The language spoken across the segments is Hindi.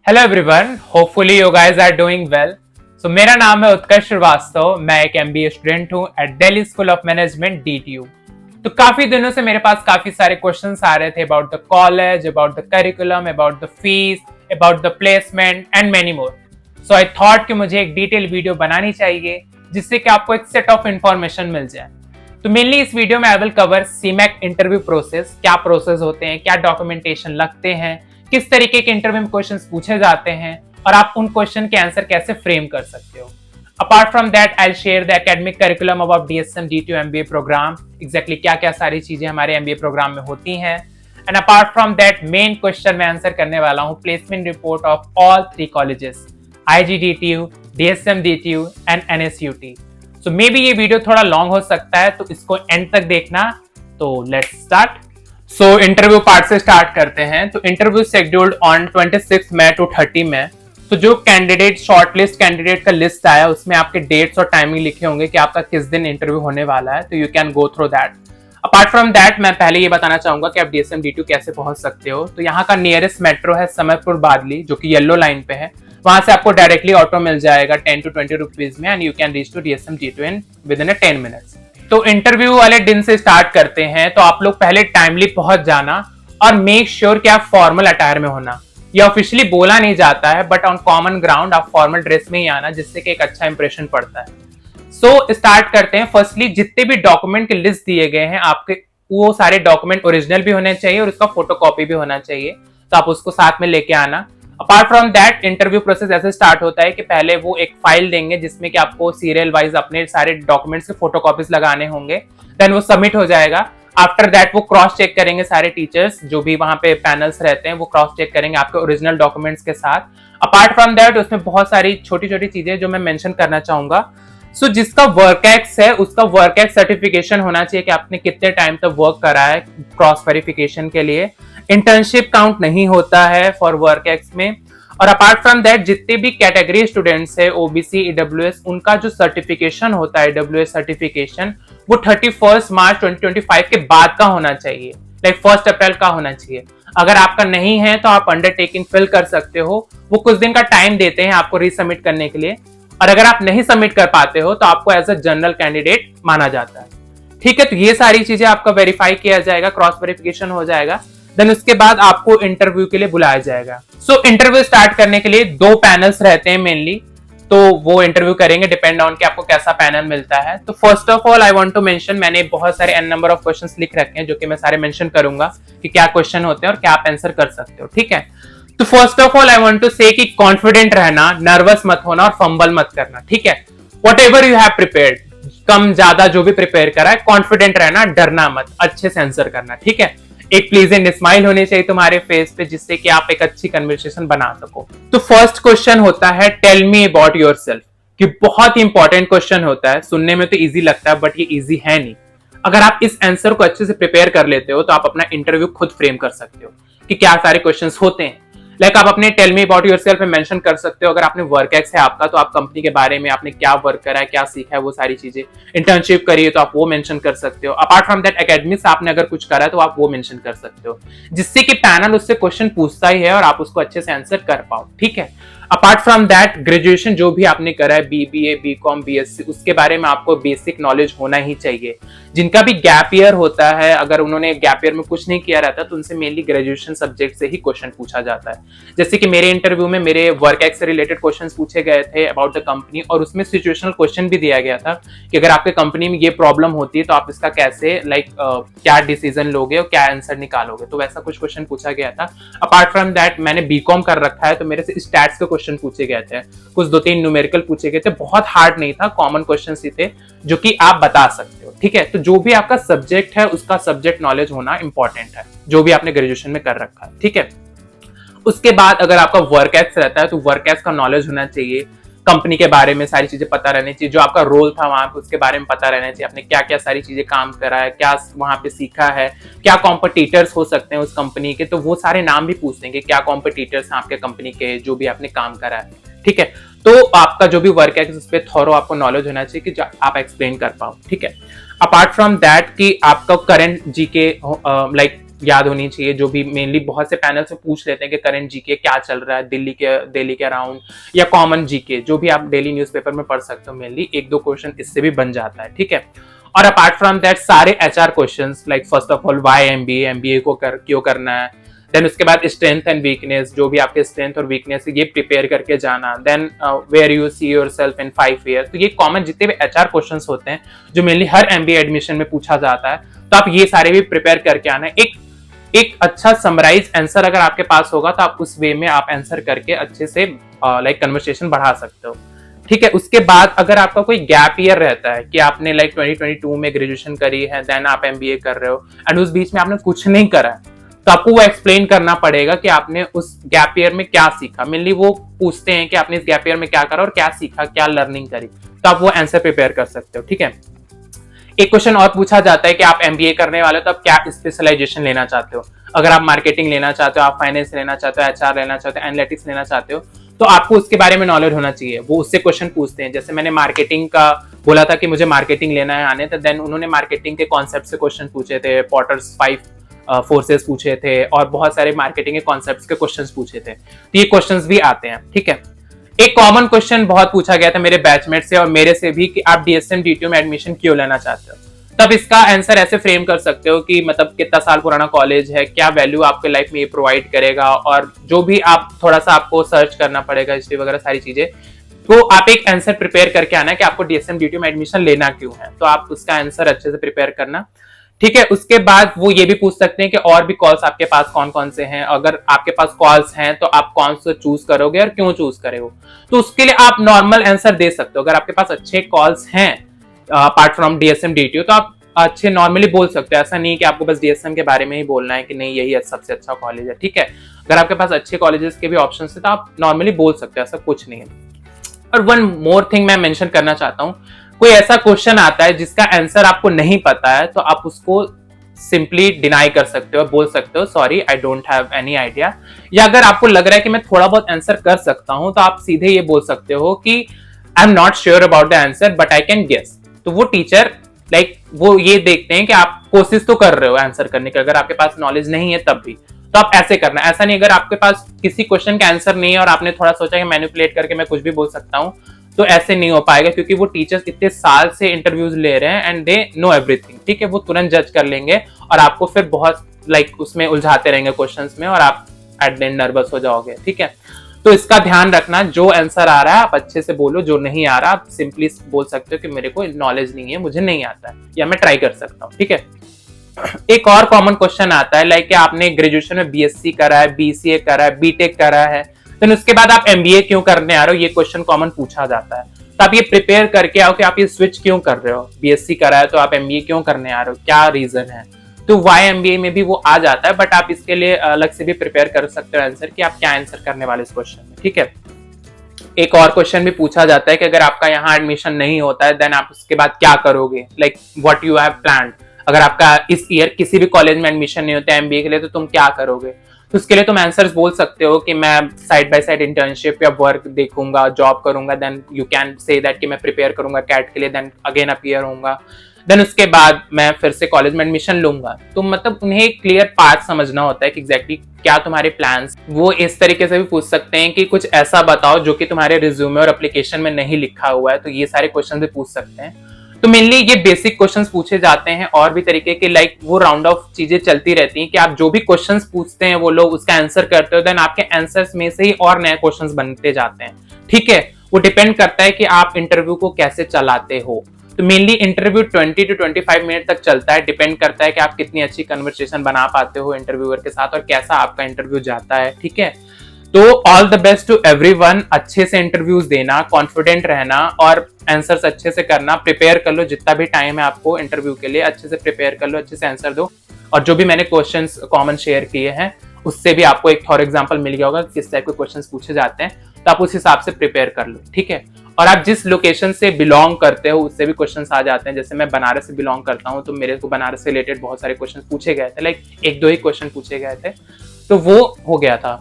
Hello everyone, hopefully you guys are doing well. So मेरा नाम है उत्कर्ष श्रीवास्तव। मैं एक एमबीए स्टूडेंट हूँ at Delhi school of management DTU। तो काफी दिनों से मेरे पास काफी सारे क्वेश्चंस आ रहे थे about the college, about the curriculum, about the fees, about the placement and many more. So I thought कि मुझे एक डिटेल वीडियो बनानी चाहिए जिससे कि आपको एक सेट ऑफ इंफॉर्मेशन मिल जाए। तो मेनली इस वीडियो में आई विल कवर सीमैक इंटरव्यू प्रोसेस, क्या प्रोसेस होते हैं, क्या डॉक्यूमेंटेशन लगते हैं, किस तरीके के इंटरव्यू में क्वेश्चंस पूछे जाते हैं और आप उन क्वेश्चन के आंसर कैसे फ्रेम कर सकते हो। Apart from that I will share the academic curriculum about DSM DTU MBA program, exactly क्या क्या सारी चीजें हमारे MBA प्रोग्राम में होती हैं। And apart from that main question मैं आंसर करने वाला हूँ placement report of all 3 colleges, IGDTU, DSM DTU and NSUT। So maybe ये वीडियो थोड़ा लॉन्ग हो सकता है, तो इसको एंड तक देखना। तो let's start. So interview part से स्टार्ट करते हैं। तो interview scheduled on 26 May to 30 May. तो जो कैंडिडेट शॉर्टलिस्ट कैंडिडेट का लिस्ट आया उसमें आपके डेट्स और टाइमिंग लिखे होंगे कि आपका किस दिन इंटरव्यू होने वाला है, तो you can go through that. Apart from that मैं पहले ये बताना चाहूंगा कि आप DSM DTU कैसे पहुंच सकते हो। तो यहाँ का नियरेस्ट मेट्रो है समरपुर बादली, जो कि येलो लाइन पे है। वहां से आपको डायरेक्टली ऑटो मिल जाएगा 10 to 20 रुपीज में, and you can reach to DSM DTU in within 10 minutes. तो इंटरव्यू वाले दिन से स्टार्ट करते हैं। तो आप लोग पहले टाइमली पहुंच जाना और मेक श्योर कि आप फॉर्मल अटायर में होना। ये ऑफिशियली बोला नहीं जाता है, बट ऑन कॉमन ग्राउंड आप फॉर्मल ड्रेस में ही आना, जिससे कि एक अच्छा इंप्रेशन पड़ता है। सो स्टार्ट करते हैं। फर्स्टली जितने भी डॉक्यूमेंट की लिस्ट दिए गए हैं आपके, वो सारे डॉक्यूमेंट ओरिजिनल भी होने चाहिए और उसका फोटोकॉपी भी होना चाहिए, तो आप उसको साथ में लेके आना। Apart from that interview process ऐसे स्टार्ट होता है कि पहले वो एक फाइल देंगे जिसमें कि आपको सीरियल वाइज अपने सारे डॉक्यूमेंट्स के फोटोकॉपीज लगाने होंगे। देन वो सबमिट हो जाएगा। आफ्टर दैट वो क्रॉस चेक करेंगे, सारे टीचर्स जो भी वहां पे पैनल्स रहते हैं वो क्रॉस चेक करेंगे आपके ओरिजिनल डॉक्यूमेंट्स के साथ। अपार्ट फ्रॉम दैट उसमें बहुत सारी छोटी छोटी चीजें जो मैं मेंशन करना चाहूंगा। सो जिसका वर्क एक्स है उसका वर्क एक्स सर्टिफिकेशन होना चाहिए कि आपने कितने टाइम तक वर्क करा है, क्रॉस वेरिफिकेशन के लिए। इंटर्नशिप काउंट नहीं होता है फॉर वर्क एक्स में। और अपार्ट फ्रॉम दैट जितने भी कैटेगरी स्टूडेंट्स है, OBC EWS, उनका जो सर्टिफिकेशन होता है EWS सर्टिफिकेशन, वो 31 मार्च 2025 के बाद का होना चाहिए, लाइक 1 अप्रैल का होना चाहिए। अगर आपका नहीं है तो आप अंडरटेकिंग फिल कर सकते हो, वो कुछ दिन का टाइम देते हैं आपको रीसबमिट करने के लिए। और अगर आप नहीं सबमिट कर पाते हो तो आपको एज अ जनरल कैंडिडेट माना जाता है। ठीक है, तो ये सारी चीजें आपका वेरीफाई किया जाएगा, क्रॉस वेरिफिकेशन हो जाएगा। देन उसके बाद आपको इंटरव्यू के लिए बुलाया जाएगा। सो इंटरव्यू स्टार्ट करने के लिए 2 पैनल्स रहते हैं मेनली, तो वो इंटरव्यू करेंगे डिपेंड ऑन कि आपको कैसा पैनल मिलता है। तो first of all I want to mention, मैंने बहुत सारे n नंबर ऑफ क्वेश्चंस लिख रखे हैं जो कि मैं सारे मेंशन करूंगा कि क्या क्वेश्चन होते हैं और क्या आप आंसर कर सकते हो। ठीक है, तो first of all I want to say कि कॉन्फिडेंट रहना, नर्वस मत होना और फंबल मत करना। ठीक है, व्हाटएवर यू हैव प्रिपेयर्ड, कम ज्यादा जो भी प्रिपेयर करा है, कॉन्फिडेंट रहना, डरना मत, अच्छे से आंसर करना। ठीक है, एक प्लीजेंट स्माइल होनी चाहिए तुम्हारे फेस पे जिससे कि आप एक अच्छी कन्वर्सेशन बना सको। तो फर्स्ट क्वेश्चन होता है टेल मी अबाउट योरसेल्फ, कि बहुत ही इंपॉर्टेंट क्वेश्चन होता है। सुनने में तो इजी लगता है बट ये इजी है नहीं। अगर आप इस आंसर को अच्छे से प्रिपेयर कर लेते हो तो आप अपना इंटरव्यू खुद फ्रेम कर सकते हो कि क्या सारे क्वेश्चंस होते हैं। लाइक आप अपने टेल मी अबाउट योरसेल्फ में मेंशन कर सकते हो, अगर आपने वर्क एक्स है आपका तो आप कंपनी के बारे में, आपने क्या वर्क करा है, क्या सीखा है, वो सारी चीजें। इंटर्नशिप करी है तो आप वो मेंशन कर सकते हो। अपार्ट फ्रॉम दैट एकेडमिक्स आपने अगर कुछ करा है तो आप वो मेंशन कर सकते हो, जिससे कि पैनल उससे क्वेश्चन पूछता ही है और आप उसको अच्छे से आंसर कर पाओ। ठीक है, अपार्ट फ्रॉम दैट ग्रेजुएशन जो भी आपने करा है, BBA BCom BSc, उसके बारे में आपको बेसिक नॉलेज होना ही चाहिए। जिनका भी गैप ईयर होता है, अगर उन्होंने गैप ईयर में कुछ नहीं किया रहता तो उनसे मेनली ग्रेजुएशन सब्जेक्ट से ही क्वेश्चन पूछा जाता है। जैसे कि मेरे इंटरव्यू में मेरे वर्क एक्स से रिलेटेड क्वेश्चन पूछे गए थे अबाउट द कंपनी, और उसमें सिचुएशनल क्वेश्चन भी दिया गया था कि अगर आपके कंपनी में ये प्रॉब्लम होती है तो आप इसका कैसे क्या डिसीजन लोगे और क्या आंसर निकालोगे, तो वैसा कुछ क्वेश्चन पूछा गया था। अपार्ट फ्रॉम दैट मैंने BCom कर रखा है तो मेरे से स्टैट्स के क्वेश्चन पूछे गए थे, कुछ 2-3 न्यूमेरिकल पूछे गए थे। बहुत हार्ड नहीं था, कॉमन क्वेश्चन ही थे जो कि आप बता सकते हो। ठीक है, तो जो भी आपका सब्जेक्ट है उसका सब्जेक्ट नॉलेज होना इंपॉर्टेंट है, जो भी आपने ग्रेजुएशन में कर रखा है। ठीक है, उसके बाद अगर आपका वर्क एक्स रहता है तो वर्क एक्स का नॉलेज होना चाहिए, कंपनी के बारे में सारी चीजें पता रहनी चाहिए, जो आपका रोल था वहां पे उसके बारे में पता रहना चाहिए, आपने क्या क्या सारी चीजें काम करा है, क्या वहां पे सीखा है, क्या कॉम्पिटिटर्स हो सकते हैं उस कंपनी के, तो वो सारे नाम भी पूछ देंगे, क्या कॉम्पिटिटर्स हैं आपके कंपनी के जो भी आपने काम करा है। ठीक है, तो आपका जो भी वर्क है उस पर थोरो आपको नॉलेज होना चाहिए कि आप एक्सप्लेन कर पाओ। ठीक है, अपार्ट फ्रॉम दैट कि आपका करंट जीके लाइक याद होनी चाहिए, जो भी मेनली बहुत से पैनल से पूछ लेते हैं कि करंट जीके क्या चल रहा है दिल्ली के अराउंड, या कॉमन जीके जो भी आप डेली न्यूज़पेपर में पढ़ सकते हो। मेनली एक दो क्वेश्चन इससे भी बन जाता है, ठीक है। और अपार्ट फ्रॉम दैट सारे HR questions, like first of all why MBA को क्यों करना है, देन उसके बाद स्ट्रेंथ एंड वीकनेस, जो भी आपके स्ट्रेंथ और वीकनेस है ये प्रिपेयर करके जाना, then where you see yourself in 5 years. तो ये कॉमन जितने भी एचआर क्वेश्चंस होते हैं जो मेनली हर एमबीए एडमिशन में पूछा जाता है, तो आप ये सारे भी प्रिपेयर करके आना है। एक अच्छा समराइज आंसर अगर आपके पास होगा तो आप उस वे में आप आंसर करके अच्छे से लाइक कन्वर्सेशन बढ़ा सकते हो, ठीक है। उसके बाद अगर आपका कोई गैप ईयर रहता है कि आपने लाइक 2022 में ग्रेजुएशन करी है, देन आप एमबीए कर रहे हो एंड उस बीच में आपने कुछ नहीं करा है, तो आपको वो एक्सप्लेन करना पड़ेगा कि आपने उस गैप ईयर में क्या सीखा। मेनली वो पूछते हैं कि आपने इस गैप ईयर में क्या करा और क्या सीखा, क्या लर्निंग करी, तो आप वो आंसर प्रिपेयर कर सकते हो, ठीक है। एक क्वेश्चन और पूछा जाता है कि आप एमबीए करने वाले हो तो आप क्या स्पेशलाइजेशन लेना चाहते हो। अगर आप मार्केटिंग लेना चाहते हो, आप फाइनेंस लेना चाहते हो, एचआर लेना चाहते हो, एनालिटिक्स लेना चाहते हो, तो आपको उसके बारे में नॉलेज होना चाहिए। वो उससे क्वेश्चन पूछते हैं। जैसे मैंने मार्केटिंग का बोला था कि मुझे मार्केटिंग लेना है आने, तो देन उन्होंने मार्केटिंग के कॉन्सेप्ट से क्वेश्चन पूछे थे, पॉटर्स 5 फोर्सेस पूछे थे और बहुत सारे मार्केटिंग के कॉन्सेप्ट्स के क्वेश्चंस पूछे थे। तो ये क्वेश्चंस भी आते हैं, ठीक है। एक कॉमन क्वेश्चन बहुत पूछा गया था मेरे बैचमेट से और मेरे से भी कि आप डीएसएम डीटीयू में एडमिशन क्यों लेना चाहते हो। तब इसका आंसर ऐसे फ्रेम कर सकते हो कि मतलब कितना साल पुराना कॉलेज है, क्या वैल्यू आपके लाइफ में ये प्रोवाइड करेगा, और जो भी आप थोड़ा सा आपको सर्च करना पड़ेगा, हिस्ट्री वगैरह सारी चीजें। तो आप एक आंसर प्रिपेयर करके आना है कि आपको डीएसएम डीटीयू में एडमिशन लेना क्यों है, तो आप उसका आंसर अच्छे से प्रिपेयर करना, ठीक है। उसके बाद वो ये भी पूछ सकते हैं कि और भी कॉल्स आपके पास कौन कौन से हैं, अगर आपके पास कॉल्स हैं तो आप कौन से चूज करोगे और क्यों चूज करोगे। तो उसके लिए आप नॉर्मल आंसर दे सकते हो। अगर आपके पास अच्छे कॉल्स हैं अपार्ट फ्रॉम डीएसएम डीटीयू, तो आप अच्छे नॉर्मली बोल सकते हो। ऐसा नहीं कि आपको बस डीएसएम के बारे में ही बोलना है कि नहीं यही सबसे अच्छा कॉलेज है, ठीक है। अगर आपके पास अच्छे कॉलेजेस के भी ऑप्शन है तो आप नॉर्मली बोल सकते हो, ऐसा कुछ नहीं है। और वन मोर थिंग मैं मेंशन करना चाहता हूँ, कोई ऐसा क्वेश्चन आता है जिसका आंसर आपको नहीं पता है, तो आप उसको सिंपली डिनाई कर सकते हो, बोल सकते हो sorry I don't have any idea. या अगर आपको लग रहा है कि मैं थोड़ा बहुत आंसर कर सकता हूं, तो आप सीधे ये बोल सकते हो कि I am not sure about the answer but I can guess. तो वो टीचर लाइक वो ये देखते हैं कि आप कोशिश तो कर रहे हो आंसर करने की, अगर आपके पास नॉलेज नहीं है तब भी, तो आप ऐसे करना। ऐसा नहीं अगर आपके पास किसी क्वेश्चन का आंसर नहीं है और आपने थोड़ा सोचा कि मैनिपुलेट करके मैं कुछ भी बोल सकता हूं, तो ऐसे नहीं हो पाएगा, क्योंकि वो टीचर्स इतने साल से इंटरव्यूज ले रहे हैं एंड दे नो एवरीथिंग, ठीक है। वो तुरंत जज कर लेंगे और आपको फिर बहुत लाइक उसमें उलझाते रहेंगे क्वेश्चंस में और आप एट द एंड नर्वस हो जाओगे, ठीक है। तो इसका ध्यान रखना, जो आंसर आ रहा है आप अच्छे से बोलो, जो नहीं आ रहा आप सिंपली बोल सकते हो कि मेरे को नॉलेज नहीं है, मुझे नहीं आता है, या मैं ट्राई कर सकता हूँ, ठीक है। एक और कॉमन क्वेश्चन आता है लाइक कि आपने ग्रेजुएशन में बीएससी करा है, बीसीए करा है, बीटेक करा है, तो उसके बाद आप एमबीए क्यों करने आ रहे हो, ये क्वेश्चन कॉमन पूछा जाता है। तो आप ये प्रिपेयर करके आओ कि आप ये स्विच क्यों कर रहे हो, बीएससी करा है तो आप एमबीए क्यों करने आ रहे हो, क्या रीजन है। तो वाई एमबीए में भी वो आ जाता है, बट आप इसके लिए अलग से भी प्रिपेयर कर सकते हो आंसर कि आप क्या आंसर करने वाले इस क्वेश्चन में, ठीक है। एक और क्वेश्चन भी पूछा जाता है कि अगर आपका यहाँ एडमिशन नहीं होता है देन आप उसके बाद क्या करोगे, like what you have planned. अगर आपका इस ईयर किसी भी कॉलेज में एडमिशन नहीं होता है एमबीए के लिए, तो तुम क्या करोगे। तो उसके लिए तुम आंसर्स बोल सकते हो कि मैं साइड बाय साइड इंटर्नशिप या वर्क देखूंगा, जॉब करूंगा, then you can say that कि मैं प्रिपेयर करूंगा कैट के लिए, देन अगेन अपीयर होऊंगा, देन उसके बाद मैं फिर से कॉलेज में एडमिशन लूंगा। तो मतलब उन्हें क्लियर पाथ समझना होता है कि एग्जैक्टली क्या तुम्हारे प्लान्स। वो इस तरीके से भी पूछ सकते हैं कि कुछ ऐसा बताओ जो कि तुम्हारे रिज्यूमे और एप्लीकेशन में नहीं लिखा हुआ है, तो ये सारे क्वेश्चन भी पूछ सकते हैं। तो मेनली ये बेसिक क्वेश्चंस पूछे जाते हैं, और भी तरीके के लाइक वो राउंड ऑफ चीजें चलती रहती हैं कि आप जो भी क्वेश्चंस पूछते हैं वो लोग उसका आंसर करते हो, देन आपके आंसर्स में से ही और नए क्वेश्चंस बनते जाते हैं, ठीक है। वो डिपेंड करता है कि आप इंटरव्यू को कैसे चलाते हो। तो मेनली इंटरव्यू 20 to 25 मिनट तक चलता है, डिपेंड करता है कि आप कितनी अच्छी कन्वर्सेशन बना पाते हो इंटरव्यूअर के साथ और कैसा आपका इंटरव्यू जाता है, ठीक है। तो all the best to everyone, अच्छे से इंटरव्यूज देना, कॉन्फिडेंट रहना और आंसर्स अच्छे से करना। प्रिपेयर कर लो, जितना भी टाइम है आपको इंटरव्यू के लिए अच्छे से प्रिपेयर कर लो, अच्छे से आंसर दो। और जो भी मैंने क्वेश्चंस कॉमन शेयर किए हैं उससे भी आपको एक फॉर एग्जांपल मिल गया होगा किस टाइप के क्वेश्चंस पूछे जाते हैं, तो आप उस हिसाब से प्रिपेयर कर लो, ठीक है। और आप जिस लोकेशन से बिलोंग करते हो उससे भी क्वेश्चंस आ जाते हैं। जैसे मैं बनारस से बिलोंग करता हूँ, तो मेरे को बनारस से रिलेटेड बहुत सारे क्वेश्चन पूछे गए थे, लाइक 1-2 ही क्वेश्चन पूछे गए थे, तो वो हो गया था।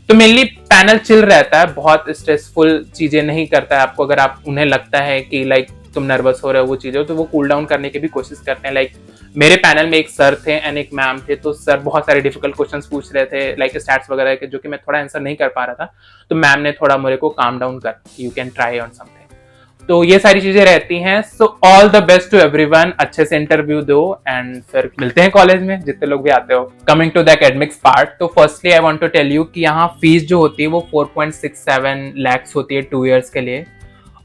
तो मेनली पैनल चिल रहता है, बहुत स्ट्रेसफुल चीजें नहीं करता है आपको। अगर आप उन्हें लगता है कि लाइक तुम नर्वस हो रहे हो वो चीजें, तो वो कूल डाउन करने की भी कोशिश करते हैं, लाइक मेरे पैनल में एक सर थे एंड एक मैम थे, तो सर बहुत सारे डिफिकल्ट क्वेश्चंस पूछ रहे थे लाइक स्टैट्स वगैरह के, जो कि मैं थोड़ा आंसर नहीं कर पा रहा था, तो मैम ने थोड़ा मेरे को काम डाउन कर, you can try on something. तो ये सारी चीजें रहती हैं। So all the best to everyone, अच्छे से इंटरव्यू दो एंड फिर मिलते हैं कॉलेज में, जितने लोग भी आते हो। Coming to the academics part, तो firstly I want to tell you कि यहाँ फीस जो होती है वो 4.67 lakhs होती है 2 years के लिए,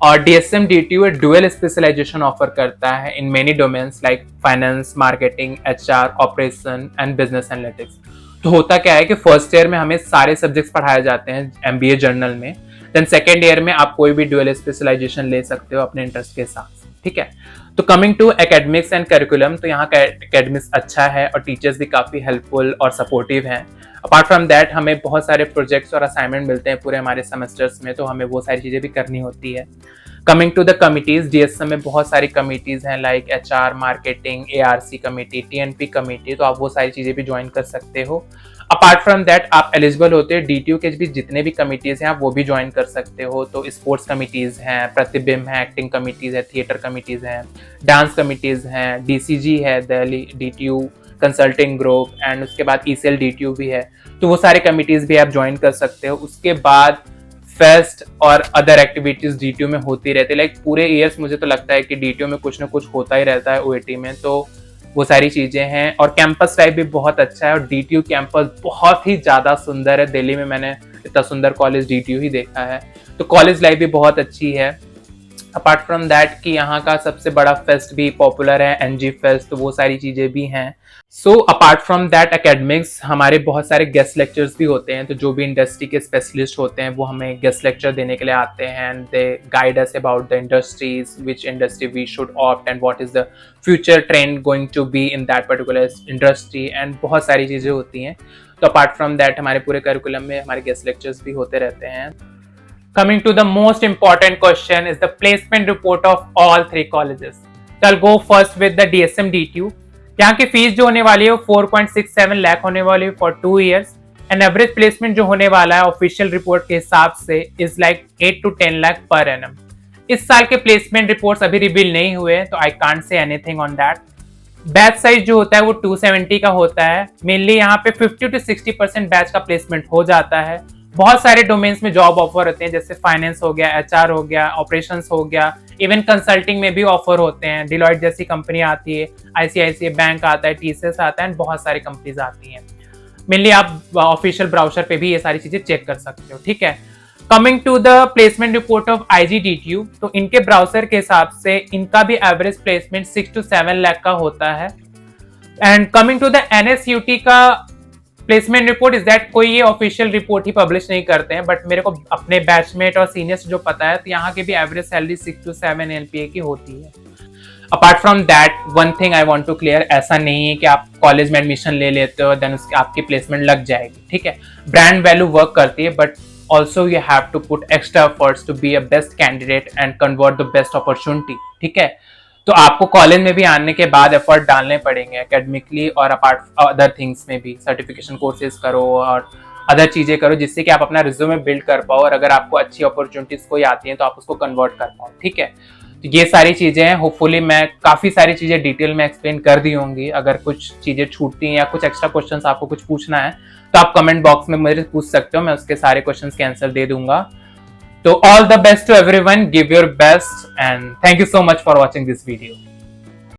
और DSM DTU dual specialisation offer करता है in many domains like finance, marketing, HR, operation and business analytics. तो होता क्या है कि फर्स्ट ईयर में हमें सारे सब्जेक्ट्स पढ़ाए जाते हैं MBA जर्नल में, देन सेकेंड ईयर में आप कोई भी डुअल स्पेशलाइजेशन ले सकते हो अपने इंटरेस्ट के साथ, ठीक है। तो coming to academics and curriculum, तो यहाँ का एकेडमिक्स अच्छा है और टीचर्स भी काफ़ी हेल्पफुल और सपोर्टिव हैं। अपार्ट फ्रॉम दैट हमें बहुत सारे प्रोजेक्ट्स और असाइनमेंट मिलते हैं पूरे हमारे सेमेस्टर्स में, तो हमें वो सारी चीज़ें भी करनी होती है। Coming to the committees, DSM में बहुत सारी कमिटीज हैं like HR, marketing, ARC committee, TNP committee, तो आप वो सारी चीज़ें भी ज्वाइन कर सकते हो। अपार्ट फ्रॉम दैट आप एलिजिबल होते हो DTU के भी जितने भी कमिटीज हैं आप वो भी ज्वाइन कर सकते हो। तो स्पोर्ट्स कमिटीज हैं, प्रतिबिंब है, एक्टिंग कमिटीज है, थिएटर कमिटीज हैं, डांस कमिटीज हैं, DCG है Delhi, DTU consulting group, and उसके बाद ECL DTU भी है, तो वो सारे कमिटीज भी आप ज्वाइन कर सकते हो। उसके बाद फेस्ट और अदर एक्टिविटीज DTU में होती रहती है, लाइक पूरे ईयर्स मुझे तो लगता है कि DTU में कुछ ना कुछ होता ही रहता है OAT में, तो वो सारी चीजें हैं। और कैंपस टाइप भी बहुत अच्छा है, और DTU कैंपस बहुत ही ज्यादा सुंदर है। दिल्ली में मैंने इतना सुंदर कॉलेज DTU ही देखा है, तो कॉलेज लाइफ भी बहुत अच्छी है। अपार्ट फ्रॉम दैट कि यहाँ का सबसे बड़ा फेस्ट भी पॉपुलर है, NG फेस्ट, तो वो सारी चीजें भी हैं। So apart from that academics हमारे बहुत सारे गेस्ट लेक्चर्स भी होते हैं, तो जो भी इंडस्ट्री के स्पेशलिस्ट होते हैं वो हमें गेस्ट लेक्चर देने के लिए आते हैं and they guide us about the industries, which industry we should opt and what is the future trend going to be in that particular industry, and बहुत सारी चीजें होती हैं। तो अपार्ट फ्रॉम दैट हमारे पूरे करिकुलम में हमारे गेस्ट लेक्चर्स भी होते रहते हैं। Coming to the most important question is the placement report of all 3 colleges. So I'll go first with the DSM DTU. यहाँ की फीस जो होने वाली है वो 4.67 लाख होने वाली है for 2 years, and average placement जो होने वाला है ऑफिशियल रिपोर्ट के हिसाब से is like 8 to 10 lakh per annum. इस साल के प्लेसमेंट रिपोर्ट्स अभी रिवील नहीं हुए हैं, तो I can't say anything on that. Batch size जो होता है वो 270 का होता है। मेनली यहाँ पे 50 to 60% बैच का प्लेसमेंट हो जाता है। बहुत सारे डोमेन्स में जॉब ऑफर होते हैं, जैसे फाइनेंस हो गया, HR हो गया, ऑपरेशंस हो गया, इवन कंसल्टिंग में भी ऑफर होते हैं। डिलॉयट जैसी कंपनी आती है, ICICI बैंक आता है, TCS आता है, बहुत सारी कंपनीज आती हैं। मेनली आप ऑफिशियल ब्राउजर पे भी ये सारी चीजें चेक कर सकते हो, ठीक है। Coming to the placement report of IG DTU, तो इनके ब्राउजर के हिसाब से इनका भी एवरेज प्लेसमेंट 6 to 7 लाख का होता है। And coming to the NSUT का प्लेसमेंट रिपोर्ट इज दैट कोई ये ऑफिशियल रिपोर्ट ही पब्लिश नहीं करते हैं, बट मेरे को अपने बैचमेट और सीनियर्स जो पता है, तो यहाँ की भी एवरेज सैलरी 6 to 7 LPA की होती है। Apart from that one thing I want to clear, ऐसा नहीं है कि आप कॉलेज में एडमिशन ले लेते हो देन उसकी आपकी प्लेसमेंट लग जाएगी, ठीक है। ब्रांड वैल्यू वर्क करती है, but also you have to put extra efforts to be a best candidate and convert the best opportunity, ठीक है। तो आपको कॉलेज में भी आने के बाद एफर्ट डालने पड़ेंगे एकेडमिकली और अपार्ट अदर थिंग्स में भी। सर्टिफिकेशन कोर्सेज करो और अदर चीजें करो, जिससे कि आप अपना रिज्यूमे बिल्ड कर पाओ, और अगर आपको अच्छी अपॉर्चुनिटीज कोई आती हैं तो आप उसको कन्वर्ट कर पाओ, ठीक है। तो ये सारी चीजें हैं। होपफुली मैं काफी सारी चीजें डिटेल में एक्सप्लेन कर दी होंगी। अगर कुछ चीजें छूटती हैं या कुछ एक्स्ट्रा क्वेश्चंस आपको कुछ पूछना है तो आप कमेंट बॉक्स में मुझे पूछ सकते हो, मैं उसके सारे क्वेश्चंस के आंसर दे दूंगा। So all the best to everyone, give your best, and thank you so much for watching this video.